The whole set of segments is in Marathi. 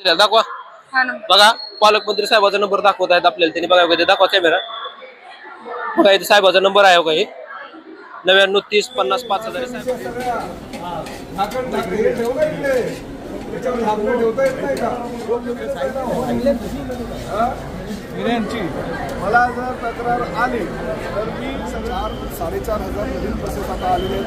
दाखवा बघा पालकमंत्री साहेबाचा नंबर दाखवत आहेत आपल्याला त्यांनी बघा दाखवा कॅमेरा बघा इथे साहेबाचा नंबर आहे का 99 मला जर तक्रार आली तर मी 4,500 नवीन बसेस आता आलेले आहेत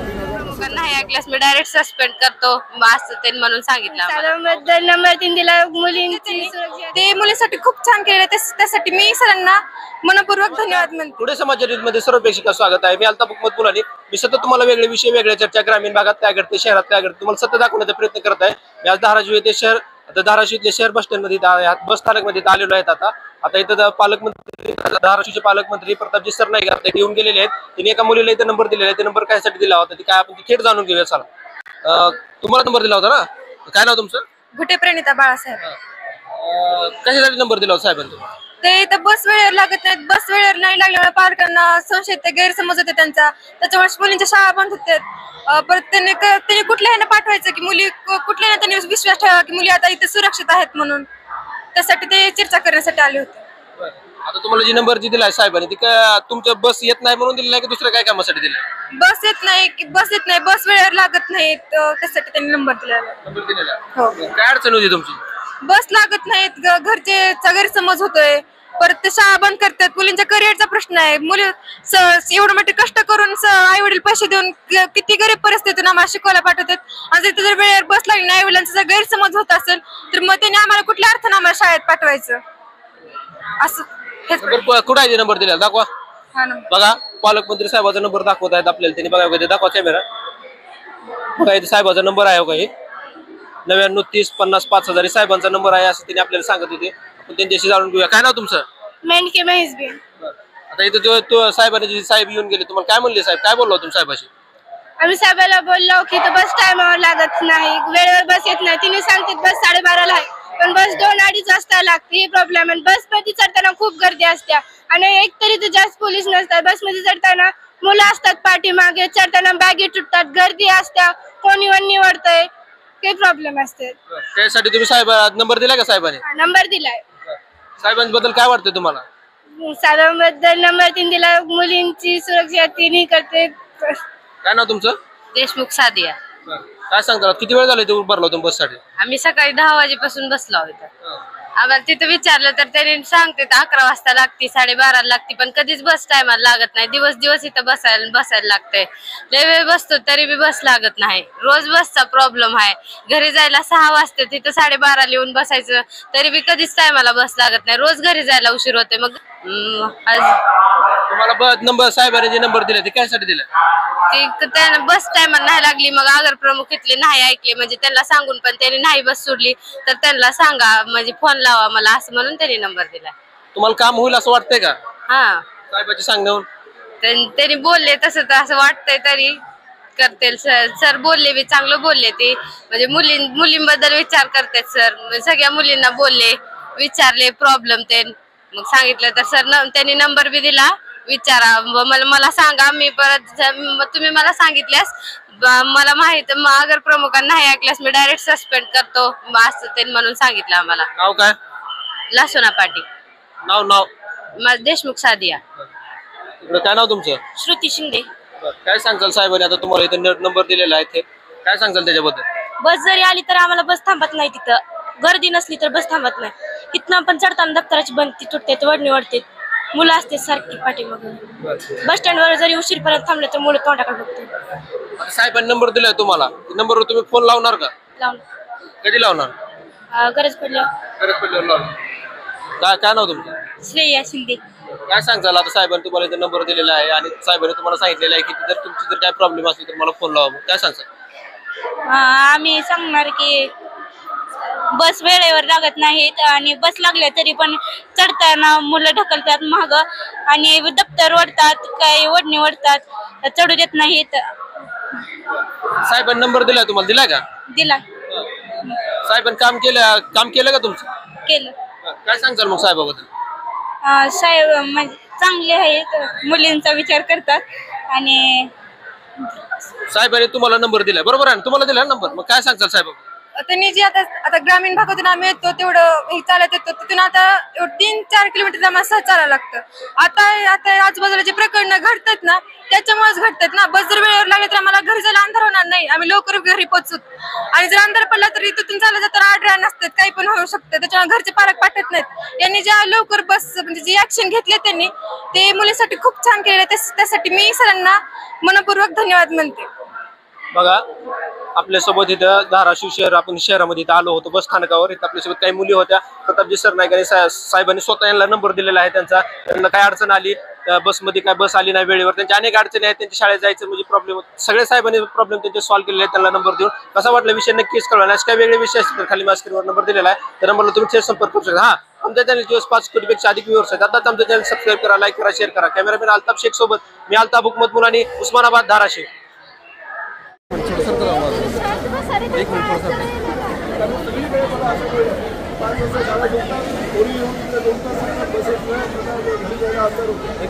3,000 नाही ऐकल्यास मी डायरेक्ट सस्पेंड करतो असं म्हणून सांगितलं नंबर 3 दिला मुलींची ते मुलीसाठी खूप छान केले त्यासाठी मी सरांना मनपूर्वक धन्यवाद म्हणते। पुढे समाजरीमध्ये सर्व प्रेक्षकांचं स्वागत आहे। मी अल्ताफ हुकमत मुलानी मी सतत तुम्हाला वेगळे विषय वेगळ्या चर्चा ग्रामीण भागात काय घडते शहरात काय घडते तुम्हाला सतत दाखवण्याचा प्रयत्न करत आहे। मी आज धाराशिव येथे शहर आता धाराशिवले शहर बस स्टँड मध्ये बस स्थानक मध्ये आलेलो आहेत। आता इथं पालकमंत्री धाराशिवचे पालकमंत्री प्रतापजी सरनाईक आता येऊन गेलेले आहेत। त्यांनी एका मुलीला इथं नंबर दिलेला आहे। ते नंबर कायसाठी दिला होता ते काय आपण थेट जाणून घेऊया। चला तुम्हाला नंबर दिला होता ना काय नाव तुमचं? गुटे प्रणिता बाळासाहेब। कशासाठी नंबर दिला होता साहेबांनी? ते इथं बस वेळेवर लागत नाहीत बस वेळेवर नाही लागल्यामुळे पालकांना संशय ते गैरसमज होते त्यांचा त्याच्यामुळे मुलींच्या शाळा बंद होतात। परत त्यांनी कुठल्याही पाठवायचं की मुली कुठल्याही त्यांनी विश्वास ठेवा की मुली आता इथे सुरक्षित आहेत म्हणून त्यासाठी ते चर्चा करण्यासाठी आले होते। आता तुम्हाला जी नंबर जी दिलाय साहेबांनी ती तुमच्या बस येत नाही म्हणून दिली नाही की दुसऱ्या काय कामासाठी दिलाय? बस येत नाही बस वेळेवर लागत नाही त्यासाठी त्यांनी नंबर दिलेला। हो काय अडचण होती तुमची? बस लागत नाहीत घरचे गैरसमज होतोय परत ते शाळा बंद करतात मुलींच्या करिअरचा प्रश्न आहे। मुली एवढं मोठे कष्ट करून आई वडील पैसे देऊन किती गरीब परिस्थितीतून आम्हाला शिकवायला पाठवतात आणि तिथे जर वेळेवर बस लागली आई वडिलांचा जर गैरसमज होत असेल तर मग त्यांनी आम्हाला कुठल्या अर्थाने आम्हाला शाळेत पाठवायचं असं कुठे आहे नंबर दिला दाखवा बघा पालकमंत्री साहेबाचा नंबर दाखवत आहेत आपल्याला त्यांनी बघा दाखवा कॅमेरा बघा इथे साहेबाचा नंबर आहे का 99 30 50 5000 साहेबांचा नंबर आहे असं त्यांनी आपल्याला सांगत होते। आपण त्यांच्याशी जाणून घेऊया। काय नाव तुमचं? मेनके महेशबी। आता इथं तो साहेबांनी साहेब येऊन गेले तुम्हाला काय म्हणले साहेब काय बोललो तुम्ही साहेबाशी? आम्ही साहेबाला बोललो की तो बस टायमावर लागत नाही वेळेवर बस येत नाही तिने सांगते बस 12:30 ला आहे पण बस 2-2:30 वाजता लागते हे प्रॉब्लेम आहे। बस मध्ये चढताना खूप गर्दी असते आणि एक तरी तर जास्त पोलीस नसतात बस मध्ये चढताना मुलं असतात पाठीमागे चढताना बॅगी तुटतात गर्दी असते कोणी निवडतंय काही प्रॉब्लेम असते त्यासाठी तुम्ही साहेब नंबर दिला का साहेबांनी? नंबर दिलाय। साहेबांबद्दल काय वाटतंय तुम्हाला? साहेबांबद्दल नंबर 3 दिला मुलींची सुरक्षा तिने करते। काय नाव तुमचं? देशमुख सादिया। काय सांगता किती वेळ झाला इथे उभारला तुम्ही बस साठी? आम्ही सकाळी 10 वाजेपासून बसलो आहोत। आम्हाला तिथे विचारलं तर त्यांनी सांगते 11 वाजता लागते 12:30 लागते पण कधीच बस टायमाला लागत नाही। दिवस इथं बसायला लागतंय लय वेळ बसतो तरी बी बस लागत नाही। रोज बसचा प्रॉब्लेम आहे घरी जायला 6 वाजता तिथं 12:30 येऊन बसायचं तरी बी कधीच टायमाला बस लागत नाही रोज घरी जायला उशीर होते। मग तुम्हाला नंबर साहेबांनी जे नंबर दिले ते कशासाठी दिले? त्यांना बस टायमाला नाही लागली मग आगर प्रमुख इथले नाही ऐकले म्हणजे त्यांना सांगून पण त्यांनी नाही बस सोडली तर त्यांना सांगा म्हणजे फोन लावा मला असं म्हणून त्यांनी नंबर दिला। तुम्हाला काम होईल असं वाटतंय का? हा साहेबांची सांगण्यावरून त्यांनी बोलले तसं तर असं वाटतंय तरी करतील। सर बोलले बी चांगलं बोलले ते म्हणजे मुलींबद्दल विचार करतात सर सगळ्या मुलींना बोलले विचारले प्रॉब्लेम ते मग सांगितलं तर सर त्यांनी नंबर बी दिला विचारा मला सांगा मी परत तुम्ही मला सांगितल्यास मला माहित अगर प्रमुखांना नाही ऐकल्यास मी डायरेक्ट सस्पेंड करतो असं ते म्हणून सांगितलं आम्हाला। नाव काय? लासोना पाटी। नाव देशमुख सादिया। काय नाव तुमचं? श्रुती शिंदे। काय सांगताल साहेबांनी आता तुम्हाला इथे नंबर दिलेला आहे काय सांगताल त्याच्याबद्दल? बस जरी आली तर आम्हाला बस थांबत नाही तिथं गर्दी नसली तर बस थांबत नाही इथनं पण चढताना दप्तराची बंदी तुटते वडणी वाढते मुलं असते सारखी पाठीमागून बस स्टँडवर जरी उशीरपर्यंत थांबले तर मुलं तोंडाकडे बघते। साहेबांनी नंबर दिलाय तुम्हाला नंबरवर तुम्ही फोन लावणार का? कधी लावणार? गरज पडल्यावर लावणार। काय नाव तुमचं? श्रेया शिंदे। काय सांगताल आता साहेबांनी तुम्हाला इथे नंबर दिलेला आहे आणि साहेबांनी तुम्हाला सांगितलेलं आहे की जर तुमची जर काय प्रॉब्लेम असेल तर मला फोन लावा काय सांगता? आम्ही सांगणार की बस वेळेवर लागत नाहीत आणि बस लागल्या तरी पण चढताना मुलं ढकलतात माग आणि दप्तर ओढतात काही ओढणी ओढतात चढू देत नाहीत। साहेबांनी नंबर दिलाय तुम्हाला दिलाय का? दिला। साहेबांनी काम केलं का तुमचं? केलं। काय सांगताल मग साहेबाबद्दल? साहेब म्हणजे चांगले आहेत मुलींचा विचार करतात आणि साहेबांनी तुम्हाला नंबर दिलाय बरोबर आहे तुम्हाला दिला नंबर मग काय सांगताल साहेब? त्यांनी जे आता ग्रामीण भागातून आम्ही येतो तेवढं हे चालत येतो, तिथून आता 3-4 किलोमीटर आम्हाला सहज चालायला लागतं. आता आजूबाजूला जे प्रकरण घडतात ना त्याच्यामुळेच घडतात ना. बस जर वेळेवर लागले तर आम्हाला घरी जायला अंधार होणार नाही, आम्ही लवकर घरी पोहोचू. आणि जर अंधार पडला तरी तिथून चालत तर आडऱ्या नसतात, काही पण होऊ शकतं. त्याच्यामुळे घरचे पालक पाठवत नाहीत. यांनी ज्या लवकर बस म्हणजे जी ऍक्शन घेतली त्यांनी ते मुलीसाठी खूप छान केलेलं, त्यासाठी मी सरांना मनपूर्वक धन्यवाद म्हणते. बघा आपल्यासोबत इथं धाराशिव शहर, आपण शहरामध्ये इथं आलो होतो बस स्थानकावर. इथं आपल्यासोबत काही मुली होत्या. प्रतापजी सरनाईक आणि साहेबांनी स्वतः यांना नंबर दिलेला आहे त्यांचा. त्यांना काय अडचण आली बसमध्ये, काय बस आली नाही वेळेवर, त्यांच्या अनेक अडचणी आहेत, त्यांच्या शाळेत जायचं म्हणजे प्रॉब्लेम, सगळे साहेबांनी प्रॉब्लेम त्यांचे सॉल्व्ह केलेले आहेत. त्यांना नंबर देऊन कसा वाटला विषय नक्कीच कळवा. असे काही वेगळे विषय असतील तर खाली माझ्या स्क्रीनवर नंबर दिलेला आहे, त्या नंबरला तुम्ही थेट संपर्क करू शकता. हा, आमच्या चॅनलचे 5 कोटीपेक्षा अधिक व्ह्यूअर्स आहेत. आताच आमचं चॅनल सबस्क्राईब करा, लाईक करा, शेअर करा. कॅमेरामॅन अल्ताफ शेख सोबत मी अल्ताफ हुकमत मुलानी, उस्मानाबाद, धाराशिव. एक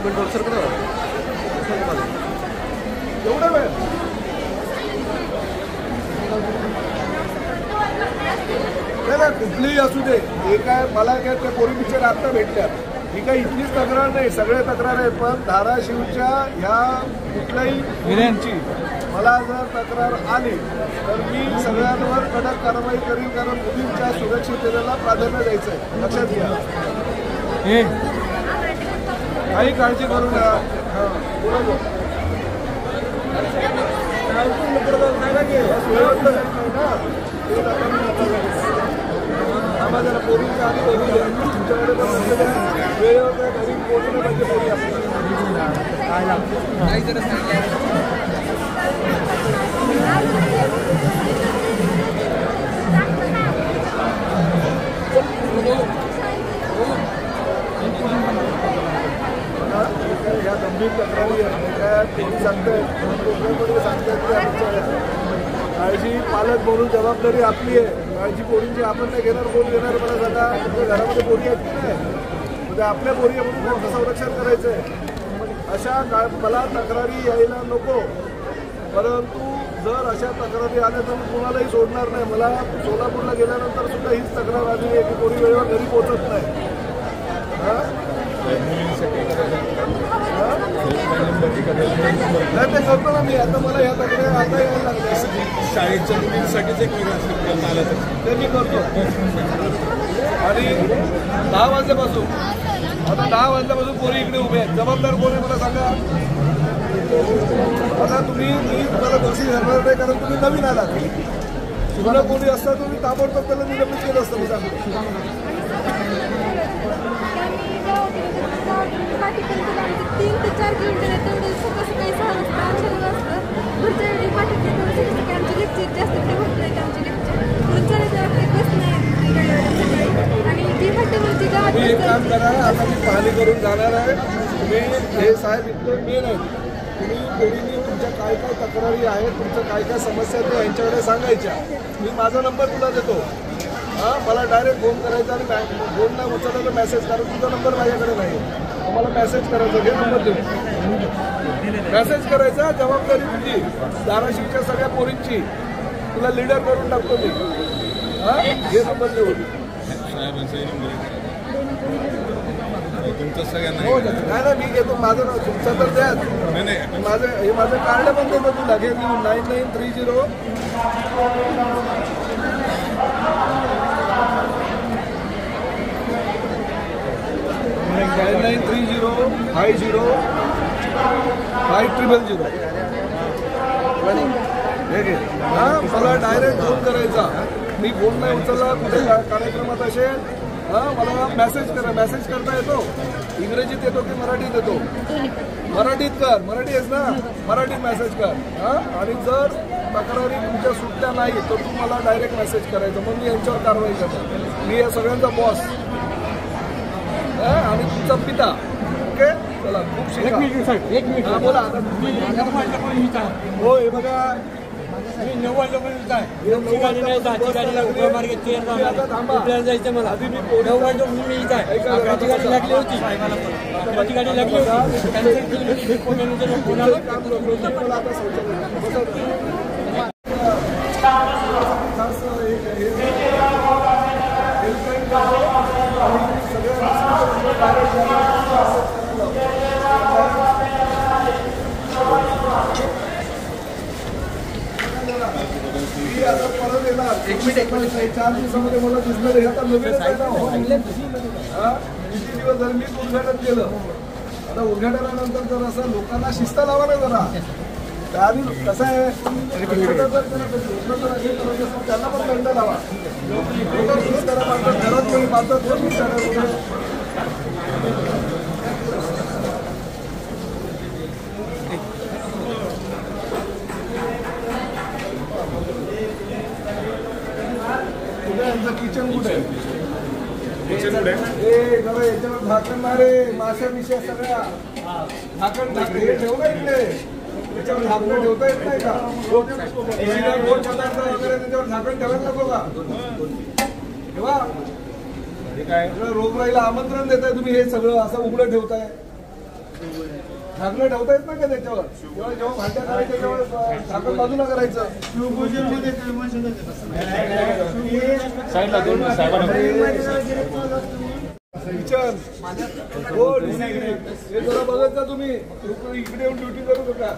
मिनिट एवढा वेळ नाही, कुठलीही असू दे. हे काय मला काय त्या पोरी पिक्चर आता भेटल्या, ही काय इथलीच तक्रार नाही, सगळे तक्रार आहेत. पण धाराशिवच्या ह्या कुठल्याही मुलींची मला जर तक्रार आली तर मी सगळ्यांवर कडक कारवाई करीन, कारण मुलींच्या सुरक्षिततेला प्राधान्य द्यायचं आहे. लक्षात घ्या, काही काळजी करू नका. जरा पोरींच्या आधी बघू द्या, तुमच्याकडे पण वेळेवर काय घरी पोहोचलं पाहिजे. पोरी ह्या गंभीर तक्रारी काय सांगतायत काळजी पालक म्हणून जबाबदारी आपली आहे. काळजी पोरींची आपण नाही घेणार, कोण घेणार मला सांगा. तुमच्या घरामध्ये पोरी आहेत की नाही, म्हणजे आपल्या पोरी म्हणून कोणतं संरक्षण करायचं आहे. अशा मला तक्रारी यायला नको, परंतु जर अशा तक्रारी आल्या तर मी कुणालाही सोडणार नाही. मला सोलापूरला गेल्यानंतर सुद्धा हीच तक्रार आली आहे की पोरी वेळेवर घरी पोहोचत नाही. नाही ते करतो ना मी. आता मला या तक्रारी आता यायला लागल्या. शाळेच्या मुलींसाठीच एक वेगळा आलं तर ते मी करतो. आणि 10 वाजल्यापासून आता 10 वाजल्यापासून पोरी इकडे उभे आहेत. जबाबदार कोण आहे मला सांगा. आता मी तुम्हाला दोषी धरणार नाही, कारण तुम्ही नवीन आलात. तुम्हाला कोणी असता तुम्ही ताबडतोब त्याला निलंबित केलं असतं. मी सांगतो 3 ते 4 किलोमीटर आहे, तेवढं सकाळी 6 वाजता आमच्या असतं. पुढच्या वेळी पाठवते आमचे लेक्चर जास्त ते होत नाहीत. आमचे लेक्चर पुढच्या वेळेस बस नाही आणि ती फाटीवरची गावात. एक काम करा, आता मी पाहणी करून जाणार आहे. तुम्ही हे साहेब इतके मेन आहेत. तुम्ही पोरींनी तुमच्या काय काय तक्रारी आहेत, तुमचं काय काय समस्या आहेत ते यांच्याकडे सांगायच्या. मी माझा नंबर तुला देतो. मला डायरेक्ट फोन करायचा आणि फोन नाही उचलला तर मेसेज करा. तुझा नंबर माझ्याकडे नाही, मला मेसेज करायचा. हे नंबर देऊ, मेसेज करायचा. जबाबदारी तुझी धाराशिवच्या सगळ्या पोरींची. तुला लीडर करून टाकतो मी. हे नंबर देऊ. हो नाही मी घेतो. माझं नाव तुमचं तर द्या. माझं हे माझं कार्ड पण देतो तुला. घे 9930 50 5000. हे घे. मला डायरेक्ट फोन करायचा. मी फोन नाही उचलला, कुठे कार्यक्रमात असेल मला मेसेज करा. मेसेज करता येतो, इंग्रजीत येतो की मराठीत येतो. मराठीत कर, मराठी आहेस ना, मराठीत मेसेज कर. आणि जर तक्रारी तुमच्या सुटल्या नाही तर तू मला डायरेक्ट मेसेज करायचं. मग मी यांच्यावर कारवाई करतो. मी या सगळ्यांचा बॉस आणि तुमचा पिता. ओके चला, खूप शिका. एक मिनिट बोला. हो हे बघा, जायचं मला. आधी मी आणि सगळ्या आता परत येणार 4 दिवसामध्ये मला दिसणार हे आता नवीनच आहे ना. किती दिवस झाले मी उद्घाटन केलं. आता उद्घाटनानंतर जर असं लोकांना शिस्त लावा ना जरा. त्याआधी कसं आहे त्यांना पण दंड लावा. घरात कोणी बांधतात किचन कुठे जरा याच्यावर झाकण मारे माशा मिशा सगळ्या झाकण हे ठेवलं इकडे त्याच्यावर झाकण ठेवता येत नाही का? गोड पदार्थ वगैरे त्याच्यावर झाकण ठेवायला नको का? ठेवा. रोगराईला आमंत्रण देताय तुम्ही. हे सगळं असं उघडं ठेवताय. झाकणं ठेवता येत ना का त्याच्यावर? जेव्हा भांड्या करायच्या तेव्हा झाकण बाजूला करायचं. किचन हो हे जरा बघत जा तुम्ही. इकडे येऊन ड्युटी करू नका.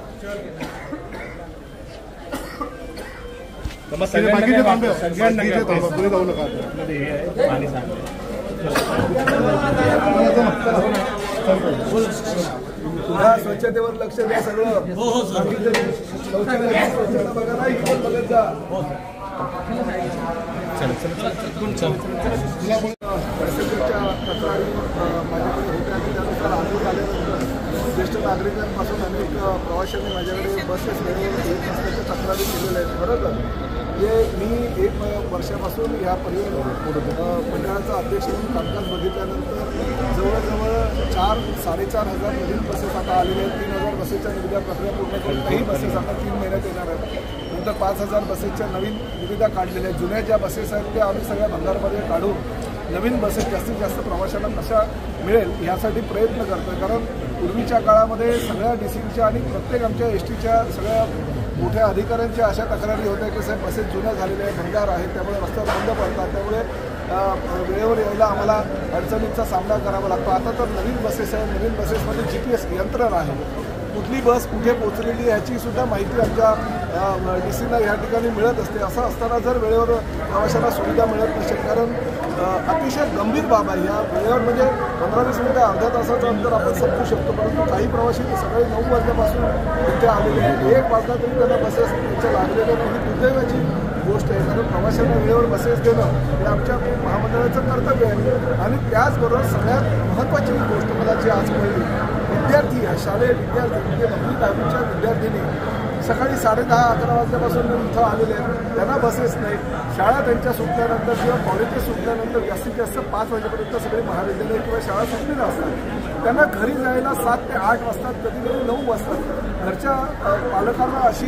स्वच्छतेवर लक्ष द्या सगळं. स्वच्छता बघा ना इकडे बघत जा. तक्रारी माझ्याकडे होत्या त्यानुसार आजच आल्यानंतर ज्येष्ठ नागरिकांपासून अनेक प्रवाशांनी माझ्याकडे बसेस वेळेवर येत नसल्याच्या तक्रारी केलेल्या आहेत. बरोबर हे मी 1 वर्षापासून या मंडळाचा अध्यक्ष म्हणून कामकाज बघितल्यानंतर जवळजवळ 4-4.5 नवीन बसेस आता आलेल्या आहेत. 3,000 बसेसच्या निविदा प्रक्रिया पूर्ण करून काही बसेस आता 3 महिन्यात येणार आहेत. नंतर 5,000 बसेसच्या नवीन निविदा काढलेल्या आहेत. जुन्या ज्या बसेस आहेत त्या आम्ही सगळ्या भंगारमध्ये काढून नवीन बसेस जास्तीत जास्त प्रवाशांना कशा मिळेल यासाठी प्रयत्न करतो आहे. कारण पूर्वीच्या काळामध्ये सगळ्या DCच्या आणि प्रत्येक आमच्या STच्या सगळ्या मोठ्या अधिकाऱ्यांच्या अशा तक्रारी होत्या की साहेब बसेस जुन्या झालेल्या आहेत, भंगार आहेत, त्यामुळे रस्त्यावर बंद पडतात, त्यामुळे वेळेवर यायला आम्हाला अडचणींचा सामना करावा लागतो. आता तर नवीन बसेस आहे. नवीन बसेसमध्ये GPS यंत्रणा आहे. कुठली बस कुठे पोहोचलेली याची सुद्धा माहिती आमच्या DCना या ठिकाणी मिळत असते. असं असताना जर वेळेवर प्रवाशांना सुविधा मिळत नसेल, कारण अतिशय गंभीर बाब आहे. या वेळेवर म्हणजे 15-20 मिनिटं अर्ध्या तासाचं अंतर आपण समजू शकतो, परंतु काही प्रवासी सकाळी 9 वाजल्यापासून इथे आलेले आहेत. 1 वाजता तरी त्यांना बसेस त्यांच्या लागलेल्या नाही. ही दुर्दैवाची गोष्ट आहे, कारण प्रवाशांना वेळेवर बसेस देणं हे आमच्या महामंडळाचं कर्तव्य आहे. आणि त्याचबरोबर सगळ्यात महत्त्वाची गोष्ट मला जी आज कळली, विद्यार्थी शालेय विद्यार्थी म्हणजे 9वी-10वीच्या विद्यार्थ्यांनी सकाळी 10:30-11 वाजल्यापासून इथं आलेले आहेत. त्यांना बसेस नाही. शाळा त्यांच्या सुटल्यानंतर किंवा कॉलेजेस सुटल्यानंतर जास्तीत जास्त 5 वाजेपर्यंत सगळे महाविद्यालय किंवा शाळा सुटलेल्या असतात. त्यांना घरी जायला 7 ते 8 वाजतात, कधी कधी 9 वाजतात. घरच्या पालकांना अशी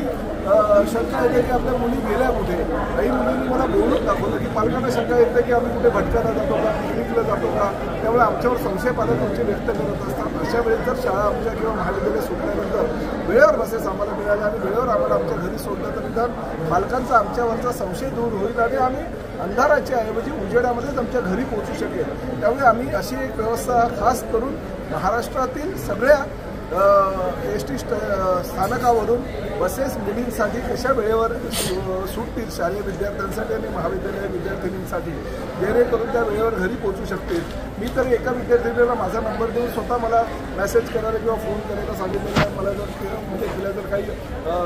शंका येते की आपल्या मुली गेल्या कुठे. काही मुलींनी मला बोलून दाखवलं की पालकांना शंका येते की आम्ही कुठे भटकायला जातो का, पिकनिकला जातो का. त्यामुळे आमच्यावर संशय पालक आमचे व्यक्त करत असतात. अशा वेळेस जर शाळा आमच्या किंवा महाविद्यालय सुटल्यानंतर वेळेवर बसेस आम्हाला मिळाल्या आणि वेळेवर आम्हाला आमच्या घरी सोडलं तर निदान पालकांचा आमच्यावरचा संशय दूर होईल आणि आम्ही अंधाराच्या ऐवजी उजेडामध्येच आमच्या घरी पोहोचू शकेल. त्यामुळे आम्ही अशी एक व्यवस्था खास करून महाराष्ट्रातील सगळ्या ST स्थानकावरून बसेस मुलींसाठी कशा वेळेवर सुटतील शालेय विद्यार्थ्यांसाठी आणि महाविद्यालय विद्यार्थिनींसाठी, जेणेकरून त्या वेळेवर घरी पोहोचू शकतील. मी तर एका विद्यार्थिनीला माझा नंबर देऊन स्वतः मला मेसेज करायला किंवा फोन करायला सांगितलेलं आहे. मला जर म्हणजे तिला जर काही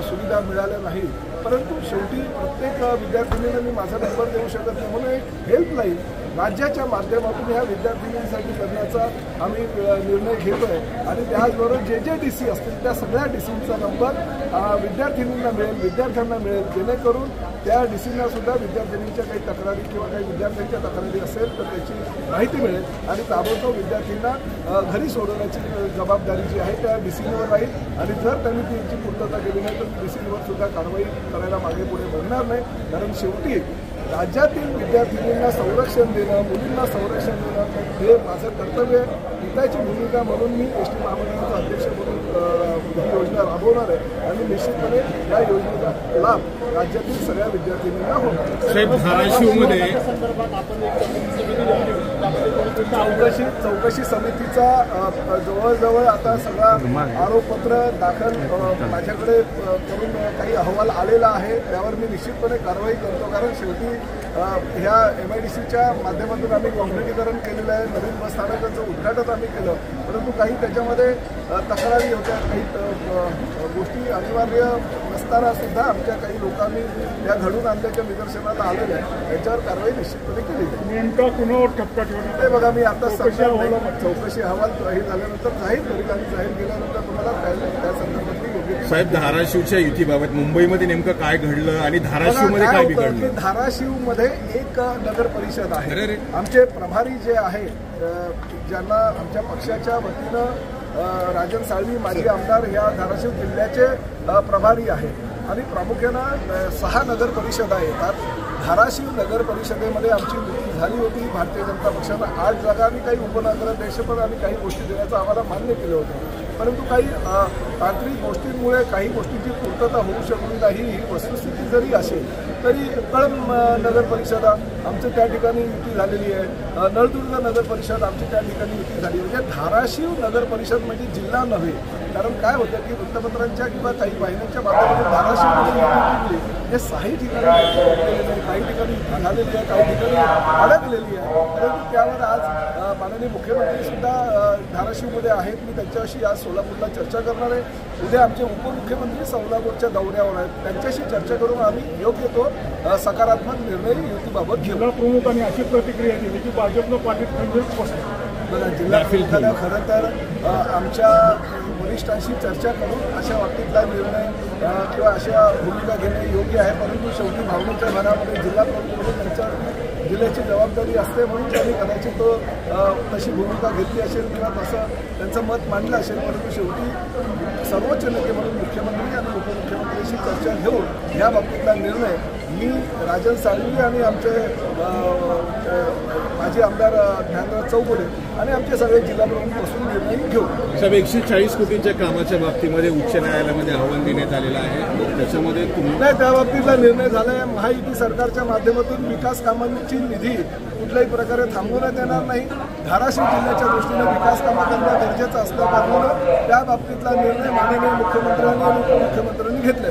सुविधा मिळाल्या नाही, परंतु शेवटी प्रत्येक विद्यार्थिनीला मी माझा नंबर देऊ शकत नाही. म्हणून एक हेल्पलाईन राज्याच्या माध्यमातून ह्या विद्यार्थिनींसाठी करण्याचा आम्ही निर्णय घेतो आहे. आणि त्याचबरोबर जे DC असतील त्या सगळ्या DCचा नंबर विद्यार्थिनींना मिळेल, विद्यार्थ्यांना मिळेल, जेणेकरून त्या DCना सुद्धा विद्यार्थिनींच्या काही तक्रारी किंवा काही विद्यार्थ्यांच्या तक्रारी असेल तर त्याची माहिती मिळेल आणि ताबडतोब विद्यार्थ्यांना घरी सोडवण्याची जबाबदारी जी आहे त्या DCवर राहील. आणि जर त्यांनी त्याची पूर्तता केली नाही तर DCवर सुद्धा कारवाई करायला मागे पुढे बघणार नाही. कारण शेवटी राज्यातील विद्यार्थिनींना संरक्षण देणं, मुलींना संरक्षण देणं हे माझं कर्तव्य आहे. पिताची भूमिका म्हणून मी एस टी महामंडळाचा अध्यक्ष म्हणून ही योजना राबवणार आहे आणि निश्चितपणे या योजनेचा लाभ राज्यातील सगळ्या विद्यार्थिनींना होणार. साहेब, धाराशिवमध्ये चौकशी समितीचा जवळजवळ आता सगळा आरोपपत्र दाखल माझ्याकडे करून काही अहवाल आलेला आहे. त्यावर मी निश्चितपणे कारवाई करतो, कारण शेवटी ह्या MIDCच्या माध्यमातून आम्ही काँक्रिटीकरण केलेलं आहे. नवीन बस स्थानकाचं उद्घाटन आम्ही केलं, परंतु काही त्याच्यामध्ये तक्रारी होत्या, काही गोष्टी अनिवार्य नसताना सुद्धा आमच्या काही लोकांनी या घडून आणल्याच्या निदर्शनाला आलेल्या आहे. त्याच्यावर कारवाई निश्चितपणे केली जाईल. नेमका कुणावर ठपका ठेवला ते बघा, मी आता चौकशी अहवाल हे झाल्यानंतर जाहीर करील आणि जाहीर केल्यानंतर तुम्हाला त्या संदर्भातली योग्य. साहेब, धाराशिवच्या युतीबाबत मुंबईमध्ये नेमकं काय घडलं आणि धाराशिवमध्ये काय बिघडलं? धाराशिवमध्ये एक नगर परिषद आहे. आमचे प्रभारी जे आहे, ज्यांना आमच्या पक्षाच्या वतीनं राजन साळवी माजी आमदार या धाराशिव जिल्ह्याचे प्रभारी आहेत आणि प्रामुख्यानं 6 नगर परिषदा येतात. धाराशिव नगर परिषदेमध्ये आमची युती झाली होती. भारतीय जनता पक्षानं 8 जागा आणि काही उपनगराध्यक्षपद आणि काही गोष्टी देण्याचं आम्हाला मान्य केलं होतं, परंतु काही तांत्रिक गोष्टींमुळे काही गोष्टींची पूर्तता होऊ शकली नाही. ही वस्तुस्थिती जरी असेल तरी कळंब नगर परिषद आमचं त्या ठिकाणी युती झालेली आहे. नळदुर्ग नगर परिषद आमची त्या ठिकाणी युती झाली. म्हणजे धाराशिव नगर परिषद म्हणजे जिल्हा नव्हे, कारण काय होतं की वृत्तपत्रांच्या किंवा काही वाहिन्यांच्या माध्यमातून धाराशिवमध्ये युती केली हे 6 ठिकाणी, काही ठिकाणी युती झालेली आहे, काही ठिकाणी अडकलेली आहे. परंतु त्यावर आज माननीय मुख्यमंत्री सुद्धा धाराशिवमध्ये आहेत. मी त्यांच्याशी आज सोलापूरला चर्चा करणार आहे. उद्या आमचे उपमुख्यमंत्री सोलापूरच्या दौऱ्यावर आहेत. त्यांच्याशी चर्चा करून आम्ही योग्य तो सकारात्मक निर्णय युतीबाबत घेऊ. जिल्हा प्रमुखांनी अशी प्रतिक्रिया दिली की भाजपनं पाठीत बघा, जिल्हा प्रमुखांना खरं तर आमच्या वरिष्ठांशी चर्चा करून अशा बाबतीतला निर्णय किंवा अशा भूमिका घेणे योग्य आहे, परंतु शेवटी भावनेच्या भरामध्ये जिल्हा प्रमुख म्हणून त्यांच्या जिल्ह्याची जबाबदारी असते म्हणून त्यांनी कदाचित तो तशी भूमिका घेतली असेल किंवा तसं त्यांचं मत मांडलं असेल. परंतु शेवटी सर्वोच्च नेते म्हणून मुख्यमंत्री आणि उपमुख्यमंत्र्यांशी चर्चा घेऊन या बाबतीतला निर्णय मी राजन साळवी आणि आमचे माजी आमदार ज्ञानराज चौगुले आणि आमचे सगळे जिल्हा प्रमुख बसून निर्णय घेऊ. साहेब, 140 कोटींच्या कामाच्या बाबतीमध्ये उच्च न्यायालयामध्ये आव्हान देण्यात आलेलं आहे, त्याच्यामध्ये नाही त्या बाबतीतला निर्णय झाला आहे. महायुती सरकारच्या माध्यमातून विकास कामांची निधी कुठल्याही प्रकारे थांबवण्यात येणार नाही. धाराशिव जिल्ह्याच्या दृष्टीने विकास कामं करणं गरजेचं असल्याकारणानं त्या बाबतीतला निर्णय माननीय मुख्यमंत्र्यांनी आणि उपमुख्यमंत्र्यांनी घेतला.